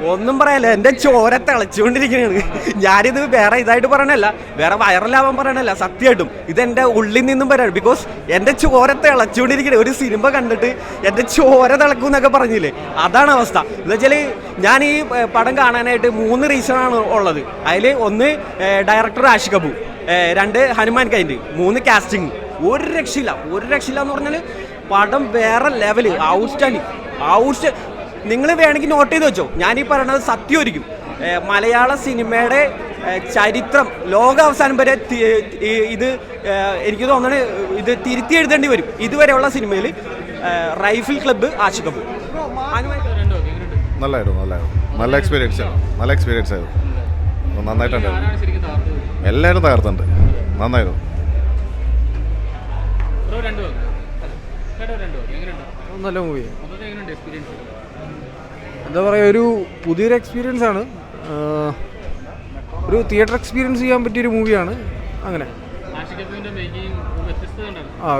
ഒന്നും പറയാല്ല, എൻ്റെ ചോര തിളച്ചുകൊണ്ടിരിക്കുകയാണ്. ഞാനിത് വേറെ ഇതായിട്ട് പറയണല്ല, വേറെ വൈറലാവാൻ പറയണല്ല, സത്യമായിട്ടും ഇതെൻ്റെ ഉള്ളിൽ നിന്നും പറയാണ്. ബിക്കോസ് എൻ്റെ ചോര തിളച്ചുകൊണ്ടിരിക്കണേ. ഒരു സിനിമ കണ്ടിട്ട് എൻ്റെ ചോര തിളക്കും എന്നൊക്കെ പറഞ്ഞില്ലേ, അതാണ് അവസ്ഥ. എന്ന് വെച്ചാൽ ഞാൻ ഈ പടം കാണാനായിട്ട് 3 റീസണാണ് ഉള്ളത്. അതിൽ ഒന്ന് director Ashiq Kapoor, 2 Hanuman kind, 3 casting. ഒരു രക്ഷയില്ല എന്ന് പറഞ്ഞാൽ പടം വേറെ ലെവല്, ഔട്ട്സ്റ്റാൻഡിങ്. നിങ്ങൾ വേണമെങ്കിൽ നോട്ട് ചെയ്ത് വെച്ചോ, ഞാനീ പറയണത് സത്യമായിരിക്കും. മലയാള സിനിമയുടെ ചരിത്രം ലോകാവസാനം വരെ ഇത് എനിക്ക് തോന്നണ ഇത് തിരുത്തി എഴുതേണ്ടി വരും. ഇതുവരെയുള്ള സിനിമയിൽ റൈഫിൾ ക്ലബ്ബ്, ആഷിഖ് കപൂർ. നല്ല എക്സ്പീരിയൻസ് ആയിരുന്നു. നന്നായിട്ടുണ്ടായിരുന്നു. എല്ലാവരും തകർത്തുണ്ട്. നന്നായിരുന്നു. നല്ല മൂവി. എന്താ പറയുക, ഒരു പുതിയൊരു എക്സ്പീരിയൻസ് ആണ്. ഒരു തിയേറ്റർ എക്സ്പീരിയൻസ് ചെയ്യാൻ പറ്റിയൊരു മൂവിയാണ്. അങ്ങനെ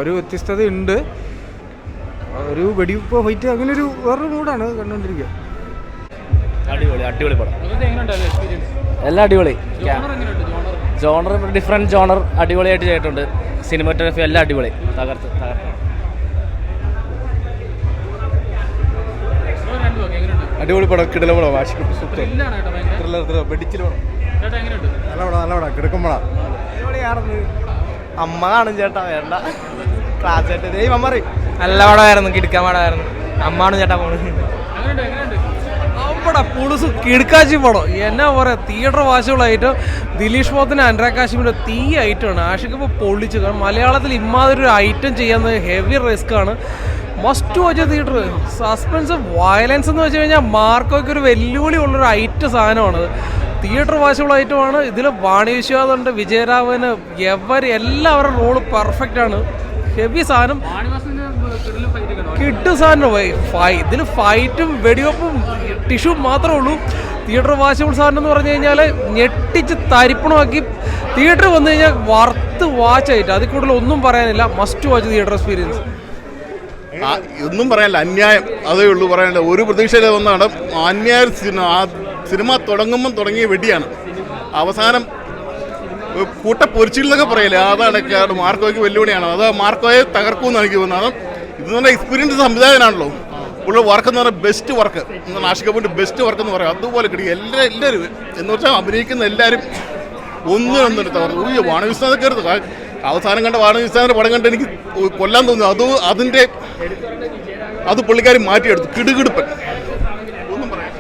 ഒരു വ്യത്യസ്തത ഉണ്ട്. ഒരു വെടിവെപ്പ് ഫൈറ്റ്, അങ്ങനെ ഒരു വേറൊരു മൂഡാണ് കണ്ടുകൊണ്ടിരിക്കുക. അടിപൊളി പടം. എല്ലാം അടിപൊളി. ജോണർ ഡിഫറെൻറ്റ് ജോണർ അടിപൊളിയായിട്ട് ചെയ്തിട്ടുണ്ട്. സിനിമാറ്റോഗ്രഫി എല്ലാം അടിപൊളി. തകർത്ത്. അടിപൊളി പടം, കിടല പടം. നല്ല കിടക്കുമ്പോഴാണ് അമ്മ കാണും ചേട്ടാ, വേണ്ട ക്ലാസ് മമ്മറി. നല്ല പടമായിരുന്നു, കിടക്കാൻ പടമായിരുന്നു. അമ്മാണ് ചേട്ടാ പോണ്. നമ്മുടെ പുളുസ് കിടക്കാച്ചി പടം എന്നാ പറയാ, തിയേറ്റർ വാശികളായിട്ട് ദിലീഷ് പോത്തിന് അനുരാഗ് കാശ്മീരിൻ്റെ തീ ഐറ്റമാണ്. ആഷിഖ് ഇപ്പോൾ പൊള്ളിച്ചു. കാരണം മലയാളത്തിൽ ഇമാതിരി ഒരു ഐറ്റം ചെയ്യുന്നത് ഹെവി റിസ്ക് ആണ്. Must watch theatre. Suspense, violence എന്ന് വെച്ച് കഴിഞ്ഞാൽ മാർക്കോയ്ക്ക് ഒരു വെല്ലുവിളി ഉള്ളൊരു ഐറ്റം സാധനമാണത്. തിയേറ്റർ വാശിയുള്ള ഐറ്റമാണ്. ഇതിൽ വാണി വിശ്വാസമുണ്ട്, വിജയരാഘവന്, എല്ലാവരുടെ റോള് പെർഫെക്റ്റ് ആണ്. ഹെവി സാധനം, കിട്ടു സാധനം. ഇതിൽ ഫൈറ്റും വെടിവെപ്പും ടിഷ്യൂ മാത്രമേ ഉള്ളൂ. തിയേറ്റർ വാശിയുള്ള സാധനം എന്ന് പറഞ്ഞു കഴിഞ്ഞാൽ ഞെട്ടിച്ച് തരിപ്പണമാക്കി തിയേറ്ററിൽ വന്നു കഴിഞ്ഞാൽ വർത്ത് വാച്ചായിട്ട്. അതിൽ കൂടുതൽ ഒന്നും പറയാനില്ല. Must watch theatre experience. ഒന്നും പറയാനില്ല, അന്യായം, അതേ ഉള്ളൂ പറയാനില്ല. ഒരു പ്രതീക്ഷയില്ല ഒന്നാണ് അന്യായ സിനിമ തുടങ്ങിയ വെടിയാണ്. അവസാനം കൂട്ടപ്പൊരിച്ചിലൊക്കെ പറയില്ലേ, അതാണ് മാർക്കോയ്ക്ക് വെല്ലുവിളിയാണ്. അത് മാർക്കോയെ തകർക്കുമെന്ന് എനിക്ക് തോന്നുന്നത്. ഇത് നല്ല എക്സ്പീരിയൻസ് സംവിധായകനാണല്ലോ. പുള്ളി വർക്ക് എന്ന് പറഞ്ഞാൽ ബെസ്റ്റ് വർക്ക്, ആഷിഖ് കപൂറിൻ്റെ ബെസ്റ്റ് വർക്ക് എന്ന് പറയാം. അതുപോലെ കിട്ടി എല്ലാവരും എന്ന് വെച്ചാൽ അഭിനയിക്കുന്ന എല്ലാവരും ഒന്നിനൊന്നിട്ട് തകർന്നു. വാണവിസ്ഥാനൊക്കെ കയറുന്നു. അവസാനം കണ്ട വാണവിസ്ഥാനത്തിൻ്റെ പടം കണ്ട് എനിക്ക് കൊല്ലാൻ തോന്നുന്നു. അത് പുള്ളിക്കാരി മാറ്റിയെടുത്തു. കിടുകിടുപ്പൻ. ഒന്നും പറയാം.